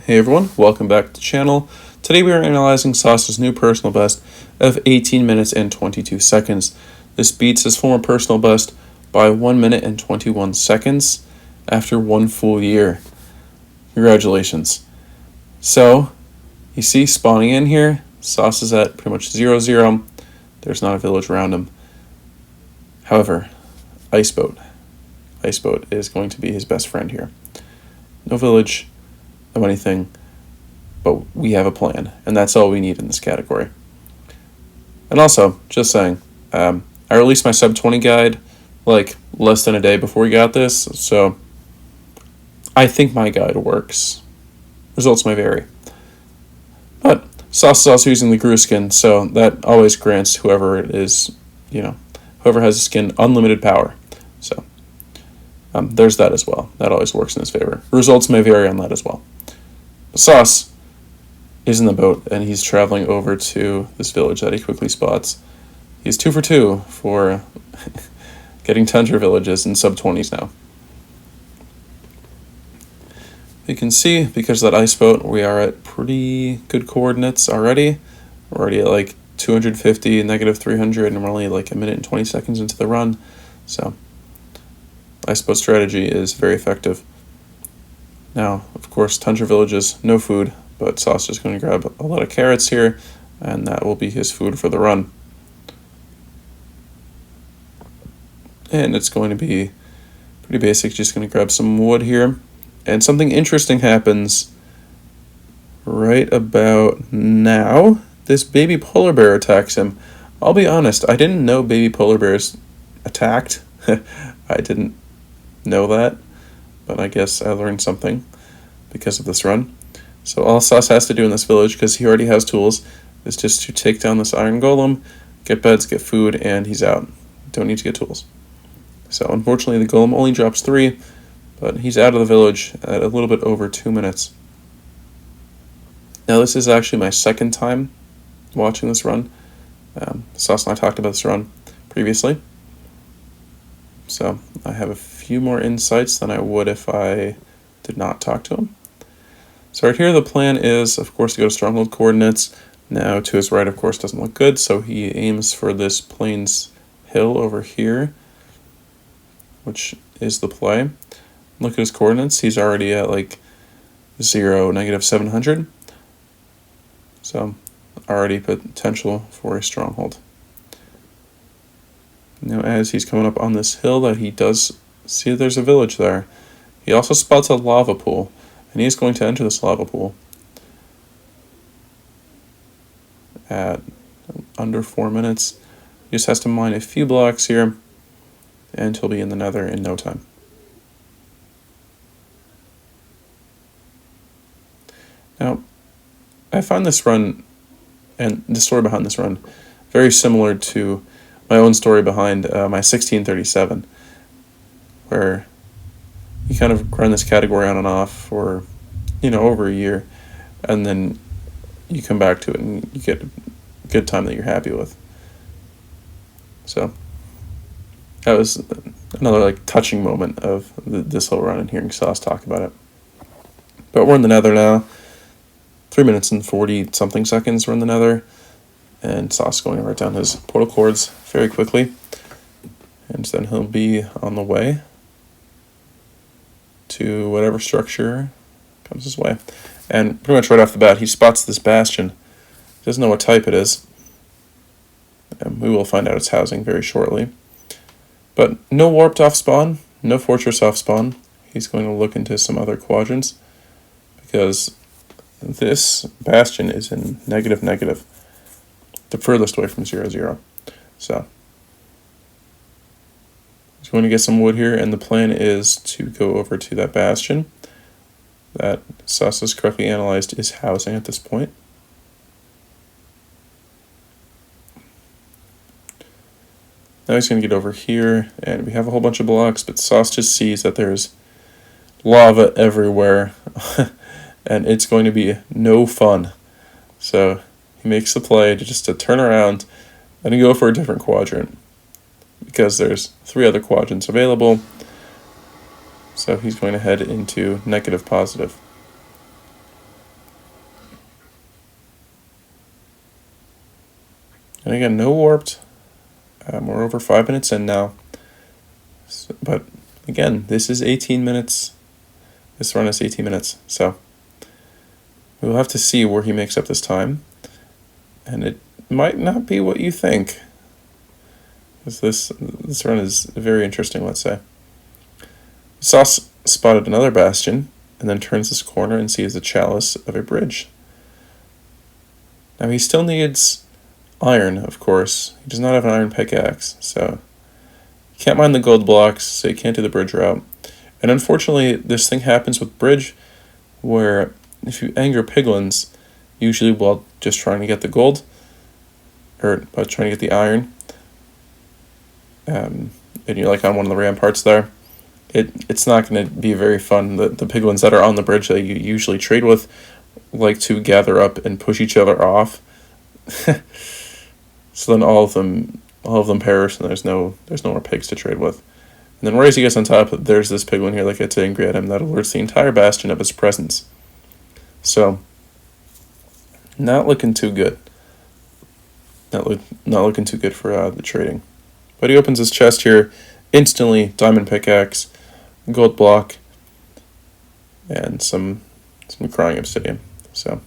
Hey everyone, welcome back to the channel. Today we are analyzing Sauce's new personal best of 18 minutes and 22 seconds. This beats his former personal best by 1 minute and 21 seconds after 1 full year. Congratulations. So, you see spawning in here, Sauce is at pretty much 0-0. There's not a village around him. However, Iceboat is going to be his best friend here. No village, no anything, but we have a plan, and that's all we need in this category. And also, just saying, I released my sub 20 guide like less than a day before we got this, so I think my guide works. Results may vary. But Sauce is also using the Gru skin, so that always grants whoever it is, whoever has a skin, unlimited power. So there's that as well. That always works in his favor. Results may vary on that as well. Sauce is in the boat, and he's traveling over to this village that he quickly spots. He's 2 for 2 for getting tundra villages in sub 20s now. You can see, because of that ice boat, we are at pretty good coordinates already. We're already at like 250, negative 300, and we're only like 1 minute and 20 seconds into the run. So, ice boat strategy is very effective. Now, of course, tundra villages, no food, but Sauce is going to grab a lot of carrots here, and that will be his food for the run. And it's going to be pretty basic, just going to grab some wood here. And something interesting happens right about now. This baby polar bear attacks him. I'll be honest, I didn't know baby polar bears attacked. I didn't know that, but I guess I learned something because of this run. So all Sauce has to do in this village, because he already has tools, is just to take down this iron golem, get beds, get food, and he's out. Don't need to get tools. So unfortunately the golem only drops 3, but he's out of the village at a little bit over 2 minutes. Now this is actually my second time watching this run. Sauce and I talked about this run previously. So I have a few more insights than I would if I did not talk to him. So right here the plan is, of course, to go to stronghold coordinates. Now to his right, of course, doesn't look good, so he aims for this plains hill over here, which is the play. Look at his coordinates. He's already at like 0, negative 700. So already potential for a stronghold. Now as he's coming up on this hill, that he does see there's a village there. He also spots a lava pool, and he's going to enter this lava pool at under 4 minutes. He just has to mine a few blocks here, and he'll be in the nether in no time. Now, I find this run, and the story behind this run, very similar to my own story behind my 1637, where you kind of run this category on and off for, over a year, and then you come back to it and you get a good time that you're happy with. So that was another touching moment of this whole run, and hearing Sauce talk about it. But we're in the nether now. 3 minutes and 40 something seconds we're in the nether, and Sauce going to write down his portal cords very quickly, and then he'll be on the way to whatever structure comes his way. And pretty much right off the bat, he spots this bastion. He doesn't know what type it is, and we will find out its housing very shortly. But no warped off spawn, no fortress off spawn. He's going to look into some other quadrants, because this bastion is in negative, the furthest away from 0-0. So he's going to get some wood here, and the plan is to go over to that bastion that Sauce has correctly analyzed is housing at this point. Now he's going to get over here, and we have a whole bunch of blocks, but Sauce just sees that there's lava everywhere, and it's going to be no fun. So he makes the play to turn around and go for a different quadrant, because there's 3 other quadrants available. So he's going to head into negative positive. And again, no warped. We're over 5 minutes in now. But again, this is 18 minutes. This run is 18 minutes. So we'll have to see where he makes up this time. And it might not be what you think. Because this run is very interesting, let's say. Sauce spotted another bastion, and then turns this corner and sees the chalice of a bridge. Now he still needs iron, of course. He does not have an iron pickaxe, so he can't mine the gold blocks, so he can't do the bridge route. And unfortunately, this thing happens with bridge, where if you anger piglins, usually while just trying to get the gold, or by trying to get the iron, and you're like on one of the ramparts there, it's not going to be very fun. The piglins that are on the bridge that you usually trade with like to gather up and push each other off. So then all of them perish, and there's no more pigs to trade with. And then right as he gets on top, there's this piglin here that gets angry at him that alerts the entire bastion of his presence. So not looking too good. Not looking too good for the trading. But he opens his chest here, instantly diamond pickaxe, gold block, and some crying obsidian. So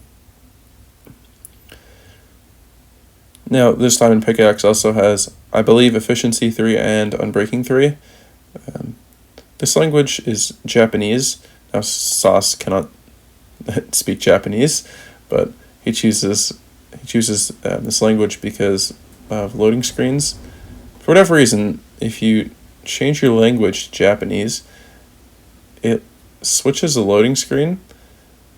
now this diamond pickaxe also has, I believe, efficiency 3 and unbreaking 3. This language is Japanese. Now Sauce cannot speak Japanese, but he chooses this language because of loading screens. For whatever reason, if you change your language to Japanese, it switches the loading screen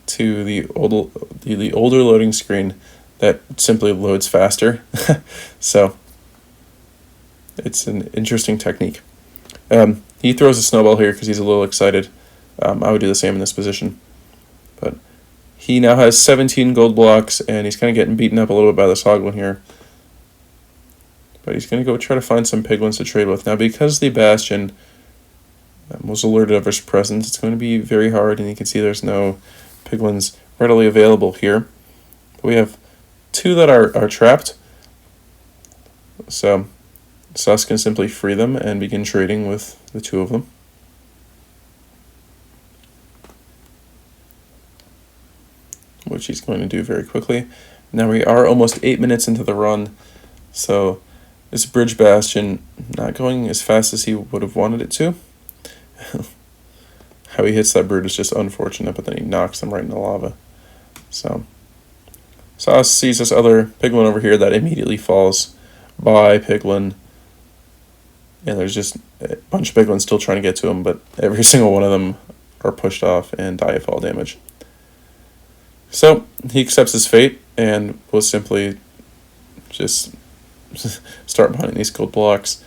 to the older loading screen that simply loads faster. So it's an interesting technique. He throws a snowball here because he's a little excited. I would do the same in this position. But he now has 17 gold blocks, and he's kind of getting beaten up a little bit by this Hoglin here. But he's going to go try to find some piglins to trade with. Now, because the bastion was alerted of his presence, it's going to be very hard, and you can see there's no piglins readily available here. But we have 2 that are trapped. So Sauce can simply free them and begin trading with the 2 of them. Which he's going to do very quickly. Now we are almost 8 minutes into the run, so this bridge bastion not going as fast as he would have wanted it to. How he hits that bird is just unfortunate, but then he knocks them right in the lava. So Sauce sees this other piglin over here that immediately falls by piglin, and there's just a bunch of piglins still trying to get to him, but every single one of them are pushed off and die of fall damage. So he accepts his fate and will simply just start mining these gold blocks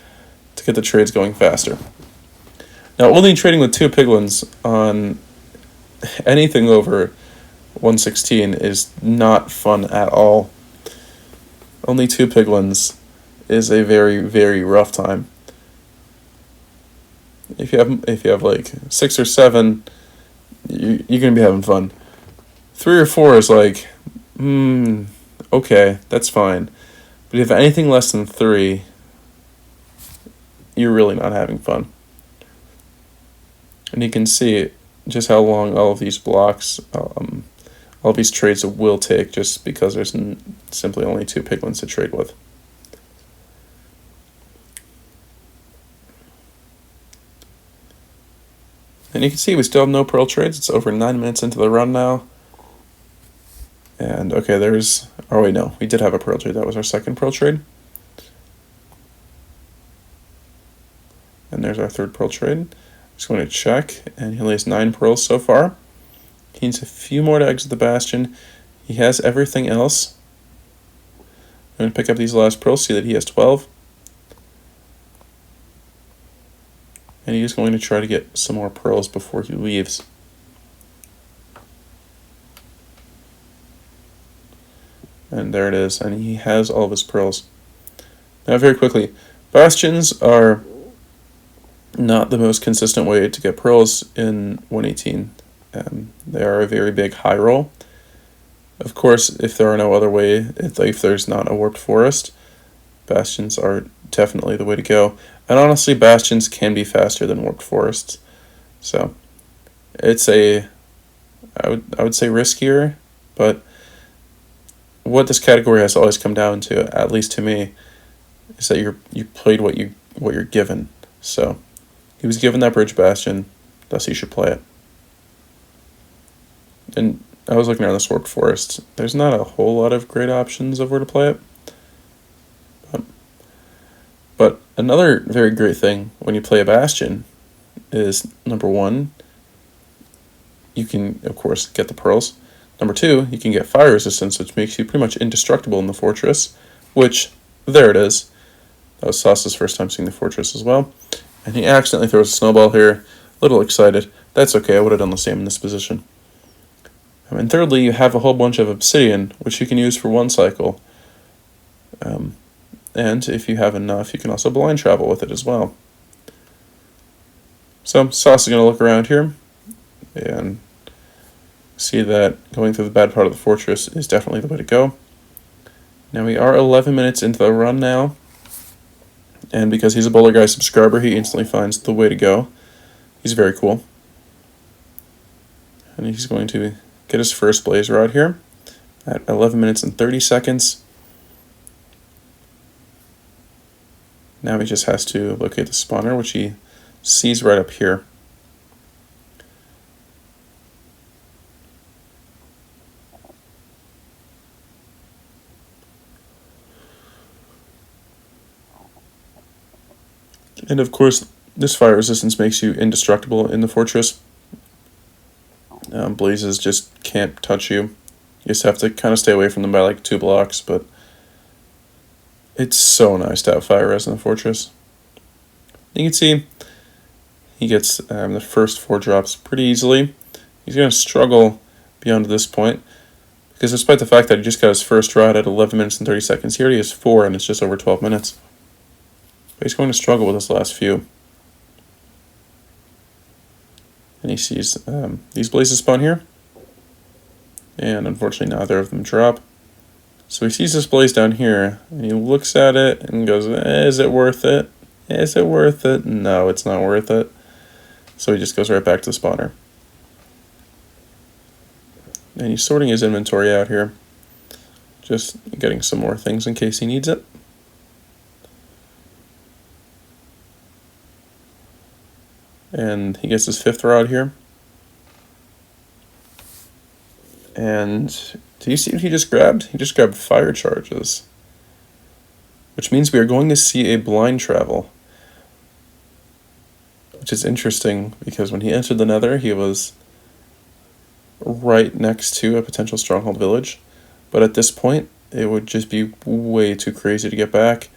to get the trades going faster. Now, only trading with 2 piglins on anything over 116 is not fun at all. Only 2 piglins is a very, very rough time. If you have like 6 or 7, you're gonna be having fun. 3 or 4 is like, okay, that's fine. But if anything less than 3, you're really not having fun. And you can see just how long all of these blocks, all of these trades will take, just because there's simply only 2 piglins to trade with. And you can see we still have no pearl trades. It's over 9 minutes into the run now. And okay, we did have a pearl trade. That was our second pearl trade. And there's our third pearl trade. Just going to check, and he only has 9 pearls so far. He needs a few more to exit the bastion. He has everything else. I'm going to pick up these last pearls, see that he has 12. And he's going to try to get some more pearls before he leaves. And there it is, and he has all of his pearls. Now, very quickly, bastions are not the most consistent way to get pearls in 118. They are a very big high roll. Of course, if there are no other way, if there's not a warped forest, Bastions are definitely the way to go. And honestly, Bastions can be faster than Warped Forests. So it's I would say riskier, but what this category has always come down to, at least to me, is that you played what you're given. So he was given that Bridge Bastion, thus he should play it. And I was looking around this Warped Forest. There's not a whole lot of great options of where to play it. But another very great thing when you play a Bastion is, number one, you can, of course, get the pearls. Number two, you can get fire resistance, which makes you pretty much indestructible in the fortress, which, there it is. That was Sauce's first time seeing the fortress as well. And he accidentally throws a snowball here. A little excited. That's okay, I would have done the same in this position. And thirdly, you have a whole bunch of obsidian, which you can use for one cycle. And if you have enough, you can also blind travel with it as well. So Sauce is going to look around here and see that going through the bad part of the fortress is definitely the way to go. Now we are 11 minutes into the run now, and because he's a Bowler Guy subscriber, he instantly finds the way to go. He's very cool. And he's going to get his first Blaze Rod here at 11 minutes and 30 seconds. Now he just has to locate the spawner, which he sees right up here. And of course, this fire resistance makes you indestructible in the fortress. Blazes just can't touch you. You just have to kind of stay away from them by like 2 blocks, but it's so nice to have fire res in the fortress. You can see he gets the first 4 drops pretty easily. He's going to struggle beyond this point, because despite the fact that he just got his first rod at 11 minutes and 30 seconds, he already has 4 and it's just over 12 minutes. But he's going to struggle with his last few. And he sees these blazes spawn here. And unfortunately neither of them drop. So he sees this blaze down here, and he looks at it and goes, is it worth it? Is it worth it? No, it's not worth it. So he just goes right back to the spawner. And he's sorting his inventory out here. Just getting some more things in case he needs it. And he gets his 5th rod here. And do you see what he just grabbed? He just grabbed fire charges. Which means we are going to see a blind travel. Which is interesting, because when he entered the Nether, he was right next to a potential stronghold village. But at this point, it would just be way too crazy to get back.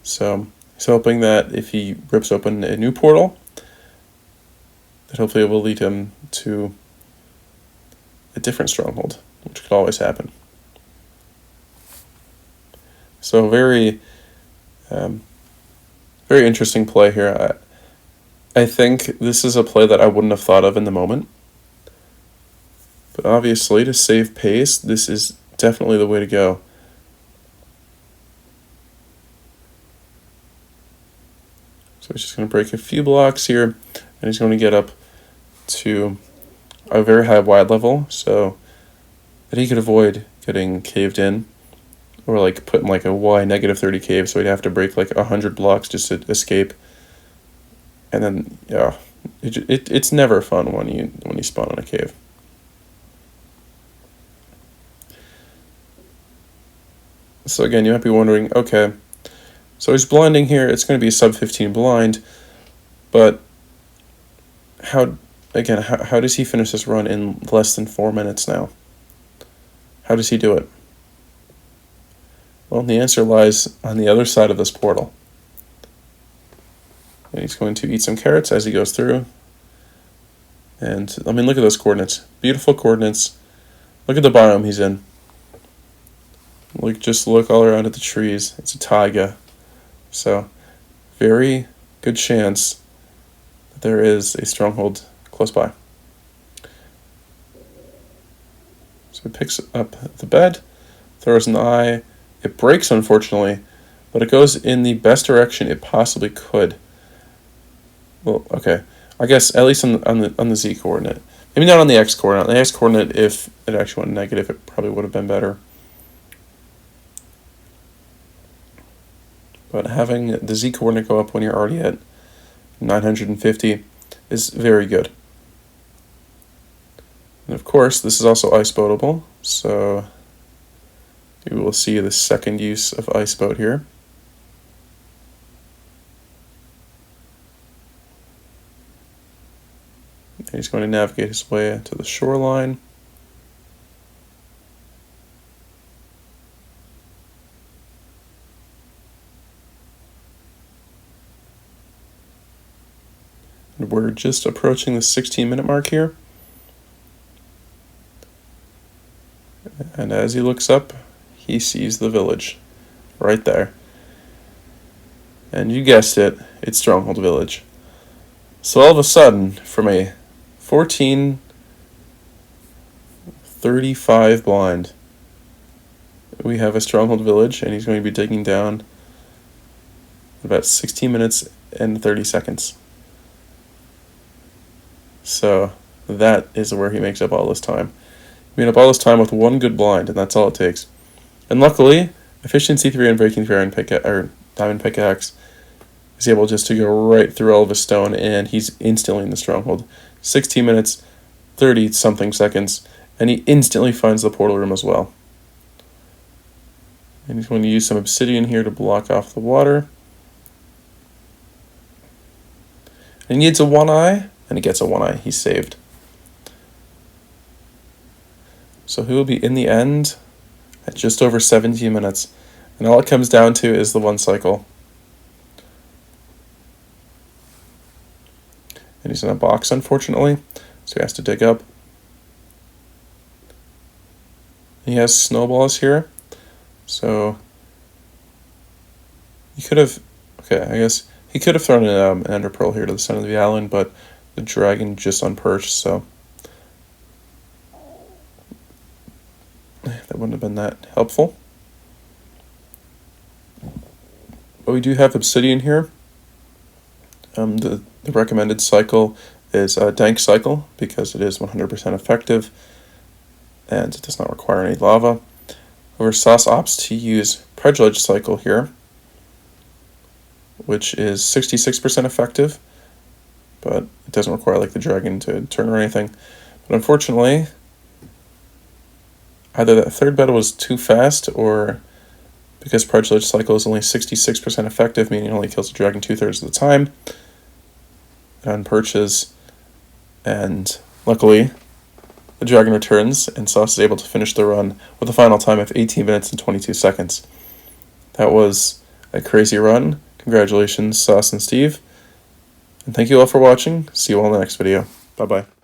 So he's hoping that if he rips open a new portal, that hopefully it will lead him to a different stronghold, which could always happen. So very interesting play here. I think this is a play that I wouldn't have thought of in the moment. But obviously, to save pace, this is definitely the way to go. So he's just going to break a few blocks here, and he's going to get up to a very high wide level, so that he could avoid getting caved in, or like put in like a Y -30 cave, so he'd have to break like 100 blocks just to escape. And then yeah, it's never fun when you spawn in a cave. So again, you might be wondering, okay, so he's blinding here. It's going to be a sub 15 blind, but how does he finish this run in less than 4 minutes now? How does he do it? Well, the answer lies on the other side of this portal. And he's going to eat some carrots as he goes through. And I mean, look at those coordinates. Beautiful coordinates. Look at the biome he's in. Just look all around at the trees. It's a taiga. So, very good chance that there is a stronghold close by. So he picks up the bed, throws an eye. It breaks, unfortunately, but it goes in the best direction it possibly could. Well, okay, I guess at least on the z coordinate. Maybe not on the x coordinate. On the x coordinate, if it actually went negative, it probably would have been better. But having the z coordinate go up when you're already at 950 is very good. And of course, this is also iceboatable, so you will see the second use of iceboat here. And he's going to navigate his way to the shoreline. And we're just approaching the 16-minute mark here. And as he looks up, he sees the village right there. And you guessed it, it's Stronghold Village. So all of a sudden, from a 14:35 blind, we have a Stronghold Village, and he's going to be digging down about 16 minutes and 30 seconds. So that is where he makes up all this time. He made up all this time with one good blind, and that's all it takes. And luckily, Efficiency 3 and Breaking 3 Iron Diamond Pickaxe is able just to go right through all of his stone, and he's instantly in the Stronghold. 16 minutes, 30-something seconds, and he instantly finds the portal room as well. And he's going to use some obsidian here to block off the water. And he needs a 1-eye, and he gets a 1-eye. He's saved. So he will be in the end at just over 17 minutes. And all it comes down to is the 1 cycle. And he's in a box, unfortunately, so he has to dig up. He has snowballs here, so he could have, okay, I guess he could have thrown an ender pearl here to the center of the island, but the dragon just unperched, so that wouldn't have been that helpful. But we do have obsidian here. The recommended cycle is Dank Cycle because it is 100% effective and it does not require any lava. However, Sauce opts to use Predledge Cycle here, which is 66% effective, but it doesn't require like the dragon to turn or anything. But unfortunately, either that third battle was too fast, or because Predledge Cycle is only 66% effective, meaning it only kills the dragon 2/3 of the time, it unperches, and luckily the dragon returns, and Sauce is able to finish the run with a final time of 18 minutes and 22 seconds. That was a crazy run. Congratulations, Sauce and Steve. And thank you all for watching. See you all in the next video. Bye-bye.